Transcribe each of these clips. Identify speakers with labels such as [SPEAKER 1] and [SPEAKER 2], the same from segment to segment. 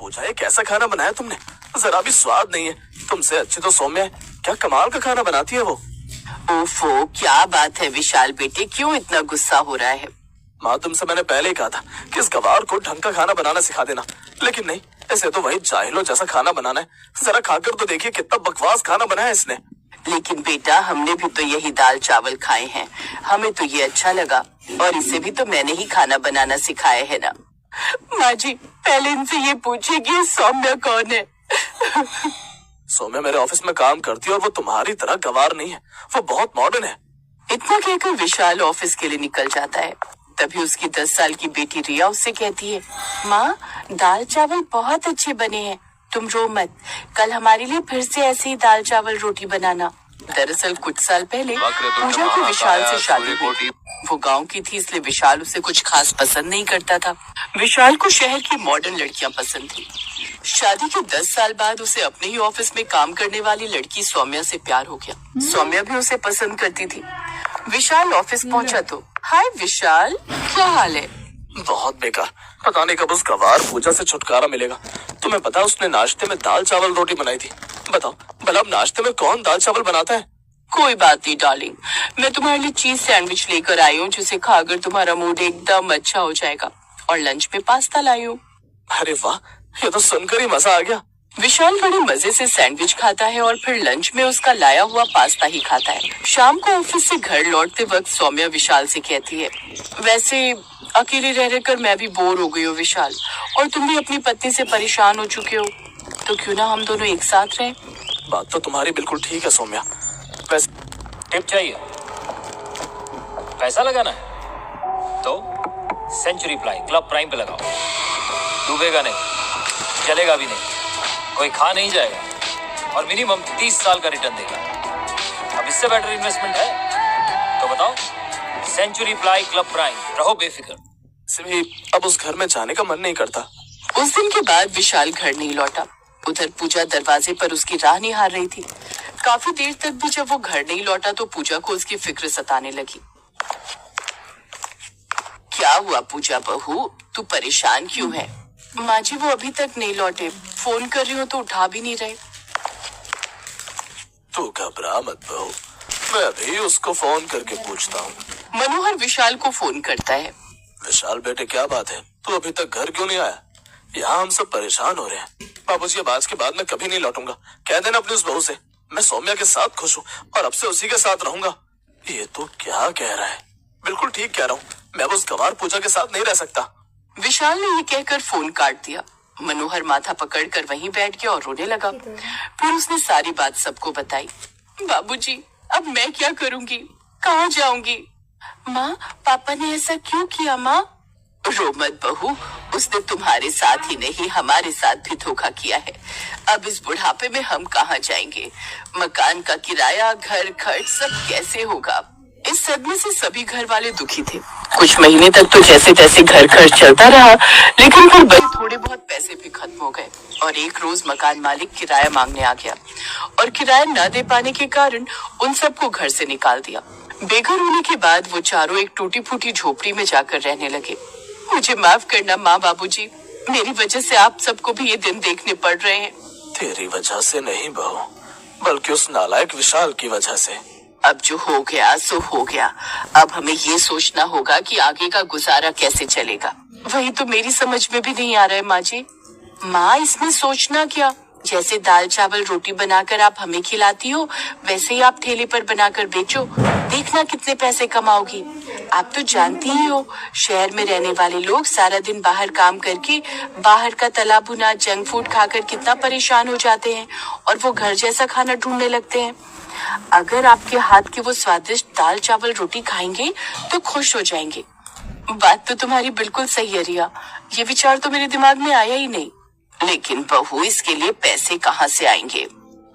[SPEAKER 1] पूछा है कैसा खाना बनाया तुमने, जरा भी स्वाद नहीं है। तुमसे अच्छी तो सौम्या है, क्या कमाल का खाना बनाती है वो।
[SPEAKER 2] ओफो, क्या बात है विशाल बेटे, क्यों इतना गुस्सा हो रहा है?
[SPEAKER 1] माँ तुमसे मैंने पहले ही कहा था कि इस गवार को ढंग का खाना बनाना सिखा देना, लेकिन नहीं, ऐसे तो वही जाहिलों जैसा खाना बनाना है। जरा खाकर तो देखिए कितना बकवास खाना बनाया है इसने।
[SPEAKER 2] लेकिन बेटा हमने भी तो यही दाल चावल खाए हैं, हमें तो ये अच्छा लगा, और इसे भी तो मैंने ही खाना बनाना सिखाया है ना। माँ जी पहले इनसे ये पूछिए कि ये सौम्या कौन है।
[SPEAKER 1] सौम्या मेरे ऑफिस में काम करती है और वो तुम्हारी तरह गवार नहीं है, वो बहुत मॉडर्न है।
[SPEAKER 2] इतना कहकर विशाल ऑफिस के लिए निकल जाता है। तभी उसकी 10 साल की बेटी रिया उससे कहती है, माँ दाल चावल बहुत अच्छे बने हैं, तुम रो मत, कल हमारे लिए फिर से ऐसे ही दाल चावल रोटी बनाना। दरअसल कुछ साल पहले पूजा की विशाल से शादी हुई। वो गांव की थी, इसलिए विशाल उसे कुछ खास पसंद नहीं करता था। विशाल को शहर की मॉडर्न लड़कियां पसंद थी। शादी के 10 साल बाद उसे अपने ही ऑफिस में काम करने वाली लड़की सौम्या से प्यार हो गया। सौम्या भी उसे पसंद करती थी। विशाल ऑफिस पहुंचा तो, हाय विशाल, क्या हाल है?
[SPEAKER 1] बहुत बेकार, पता नहीं कब उस गवार पूजा से छुटकारा मिलेगा। तुम्हें पता उसने नाश्ते में दाल चावल रोटी बनाई थी। बताओ भला अब नाश्ते में कौन दाल चावल बनाता है।
[SPEAKER 2] कोई बात नहीं डार्लिंग, मैं तुम्हारे लिए चीज सैंडविच लेकर आई हूँ, जिसे खाकर तुम्हारा मूड एकदम अच्छा हो जाएगा। और लंच में पास्ता लाई हूँ।
[SPEAKER 1] अरे वाह, ये तो सुनकर ही मजा आ गया।
[SPEAKER 2] विशाल बड़े मजे से सैंडविच खाता है और फिर लंच में उसका लाया हुआ पास्ता ही खाता है। शाम को ऑफिस से घर लौटते वक्त सौम्या विशाल से कहती है, वैसे अकेले रह रहकर मैं भी बोर हो गई हूँ विशाल, और तुम भी अपनी पत्नी से परेशान हो चुके हो, तो क्यों ना हम दोनों एक साथ रहें।
[SPEAKER 1] बात तो तुम्हारी बिल्कुल ठीक है सौम्या। वैसे
[SPEAKER 3] टिप चाहिए, पैसा लगाना है तो सेंचुरी प्लाई क्लब प्राइम पे लगाओ। डूबेगा नहीं, चलेगा भी नहीं, कोई खा नहीं जाएगा, और मिनिमम 30 साल का रिटर्न देगा। अब इससे बेटर इन्वेस्टमेंट है तो बताओ। सेंचुरी प्लाई क्लब प्राइम, रहो बेफिक्र।
[SPEAKER 1] भी अब उस घर में जाने का मन नहीं करता।
[SPEAKER 2] उस दिन के बाद विशाल घर नहीं लौटा। उधर पूजा दरवाजे पर उसकी राह निहार रही थी। काफी देर तक भी जब वो घर नहीं लौटा तो पूजा को उसकी फिक्र सताने लगी। क्या हुआ पूजा बहू, तू परेशान क्यों है? माँ जी वो अभी तक नहीं लौटे, फोन कर रही हूँ तो उठा भी नहीं रहे।
[SPEAKER 1] तू घबरा मत बहू, मैं अभी उसको फोन करके पूछता हूँ।
[SPEAKER 2] मनोहर विशाल को फोन करता है।
[SPEAKER 1] विशाल बेटे क्या बात है, तू अभी तक घर क्यों नहीं आया? यहाँ हम सब परेशान हो रहे हैं। बाबूजी अब आज के बाद मैं कभी नहीं लौटूंगा, कह देना अपनी उस बहू से। मैं सौम्या के साथ खुश हूँ और अब से उसी के साथ रहूंगा। ये तो क्या कह रहा है? बिल्कुल ठीक कह रहा हूँ, मैं अब उस गवार पूजा के साथ नहीं रह सकता।
[SPEAKER 2] विशाल ने ये कहकर फोन काट दिया। मनोहर माथा पकड़कर वहीं बैठ गया और रोने लगा। फिर उसने सारी बात सबको बताई। बाबूजी अब मैं क्या करूंगी, कहाँ जाऊंगी? माँ पापा ने ऐसा क्यों किया? माँ रो मत बहू, उसने तुम्हारे साथ ही नहीं हमारे साथ भी धोखा किया है। अब इस बुढ़ापे में हम कहाँ जाएंगे? मकान का किराया, घर खर्च सब कैसे होगा? इस सदमे से सभी घर वाले दुखी थे। कुछ महीने तक तो जैसे तैसे घर खर्च चलता रहा, लेकिन फिर बड़े थोड़े बहुत पैसे भी खत्म हो गए और एक रोज मकान मालिक किराया मांगने आ गया और किराया न दे पाने के कारण उन सबको घर से निकाल दिया। बेघर होने के बाद वो चारों एक टूटी फूटी झोपड़ी में जाकर रहने लगे। मुझे माफ करना माँ बाबूजी, मेरी वजह से आप सबको भी ये दिन देखने पड़ रहे हैं।
[SPEAKER 1] तेरी वजह से नहीं बहू, बल्कि उस नालायक विशाल की वजह से।
[SPEAKER 2] अब जो हो गया सो हो गया, अब हमें ये सोचना होगा कि आगे का गुजारा कैसे चलेगा। वही तो मेरी समझ में भी नहीं आ रहा है माँ जी। माँ इसमें सोचना क्या, जैसे दाल चावल रोटी बनाकर आप हमें खिलाती हो वैसे ही आप ठेले पर बनाकर बेचो, देखना कितने पैसे कमाओगी। आप तो जानती ही हो शहर में रहने वाले लोग सारा दिन बाहर काम करके बाहर का तला भुना जंक फूड खाकर कितना परेशान हो जाते हैं और वो घर जैसा खाना ढूंढने लगते हैं। अगर आपके हाथ की वो स्वादिष्ट दाल चावल रोटी खाएंगे तो खुश हो जाएंगे। बात तो तुम्हारी बिल्कुल सही है रिया, ये विचार तो मेरे दिमाग में आया ही नहीं। लेकिन बहू इसके लिए पैसे कहाँ से आएंगे?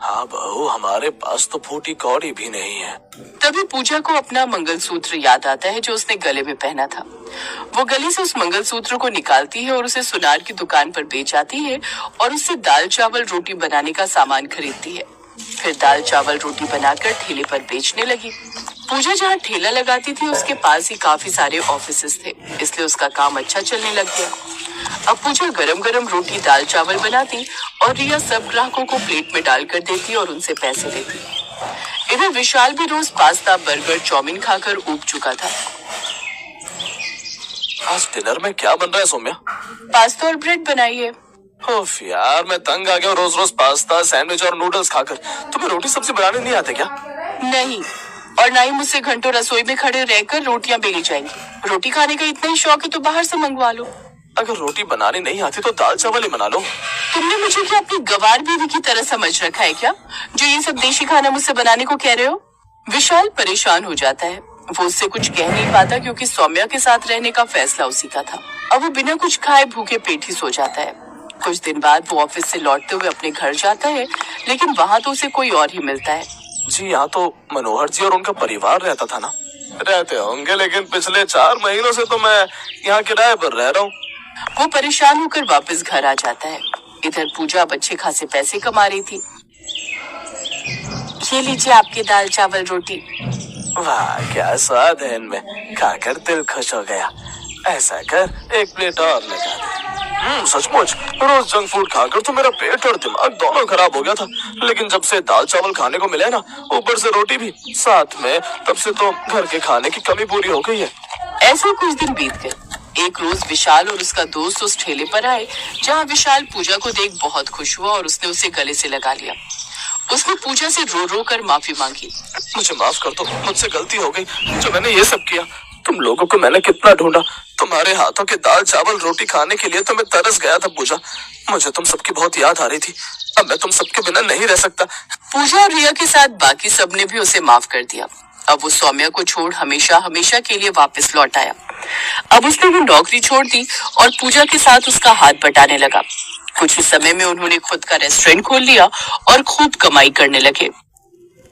[SPEAKER 1] हाँ बहू, हमारे पास तो फूटी कौड़ी भी नहीं है।
[SPEAKER 2] तभी पूजा को अपना मंगलसूत्र याद आता है जो उसने गले में पहना था। वो गले से उस मंगलसूत्र को निकालती है और उसे सुनार की दुकान पर बेच आती है और उससे दाल चावल रोटी बनाने का सामान खरीदती है। फिर दाल चावल रोटी बनाकर ठेले पर बेचने लगी। पूजा जहाँ ठेला लगाती थी उसके पास ही काफी सारे ऑफिसेस थे, इसलिए उसका काम अच्छा चलने लग गया। अब पूजा गरम गरम रोटी दाल चावल बनाती और रिया सब ग्राहकों को प्लेट में डालकर देती और उनसे पैसे लेती। इधर विशाल भी रोज पास्ता बर्गर चाउमीन खाकर ऊब चुका था।
[SPEAKER 1] आज डिनर में क्या बन रहा है सौम्या?
[SPEAKER 2] पास्ता और ब्रेड बनाइए।
[SPEAKER 1] उफ यार, मैं तंग आ गया हूँ रोज रोज पास्ता सैंडविच और नूडल्स खाकर। तुम्हें रोटी सब्जी बनाने नहीं आते क्या?
[SPEAKER 2] नहीं, और ना ही मुझसे घंटों रसोई में खड़े रहकर रोटियां बेली जाएंगी। रोटी खाने का इतना ही शौक है तो बाहर से मंगवा लो।
[SPEAKER 1] अगर रोटी बनानी नहीं आती तो दाल चावल ही बना लो।
[SPEAKER 2] तुमने मुझे क्या अपनी गवार बीवी की तरह समझ रखा है क्या, जो ये सब देशी खाना मुझसे बनाने को कह रहे हो? विशाल परेशान हो जाता है। वो उससे कुछ कह नहीं पाता क्योंकि सौम्या के साथ रहने का फैसला उसी का था। अब वो बिना कुछ खाए भूखे पेट ही सो जाता है। कुछ दिन बाद वो ऑफिस से लौटते हुए अपने घर जाता है, लेकिन वहाँ तो उसे कोई और ही मिलता है।
[SPEAKER 1] जी यहाँ तो मनोहर जी और उनका परिवार रहता था ना? रहते होंगे, लेकिन पिछले 4 महीनों से तो मैं यहाँ किराए पर रह रहा हूँ।
[SPEAKER 2] वो परेशान होकर वापस घर आ जाता है। इधर पूजा अब अच्छे खासे पैसे कमा रही थी। ये लीजिए आपकी दाल चावल रोटी।
[SPEAKER 1] वाह क्या स्वाद है इनमें, खाकर दिल खुश हो गया। ऐसा कर 1 प्लेट और लगा दे। सचमुच रोज जंक फूड खाकर तो मेरा पेट और दिमाग दोनों खराब हो गया था, लेकिन जब से दाल चावल खाने को मिले ना, ऊपर से रोटी भी साथ में, तब से तो घर के खाने की कमी पूरी हो गई है।
[SPEAKER 2] ऐसे कुछ दिन बीत गए। एक रोज विशाल और उसका दोस्त उस ठेले पर आए जहाँ विशाल पूजा को देख बहुत खुश हुआ और उसने उसे गले से लगा लिया। उसने पूजा से रो रो कर माफी मांगी।
[SPEAKER 1] मुझे माफ कर दो, मुझसे गलती हो गई जो मैंने ये सब किया। तुम लोगों को मैंने कितना ढूंढा, तुम्हारे हाथों के दाल चावल रोटी खाने के लिए तो मैं तरस गया था पूजा। मुझे तुम सबकी बहुत याद आ रही थी। अब मैं तुम सबके बिना नहीं रह सकता।
[SPEAKER 2] पूजा और रिया के साथ बाकी सबने भी उसे माफ कर दिया। अब वो सौम्या को छोड़ हमेशा हमेशा के लिए वापस लौट आया। अब उसने वो नौकरी छोड़ दी और पूजा के साथ उसका हाथ बटाने लगा। कुछ ही समय में उन्होंने खुद का रेस्टोरेंट खोल लिया और खूब कमाई करने लगे।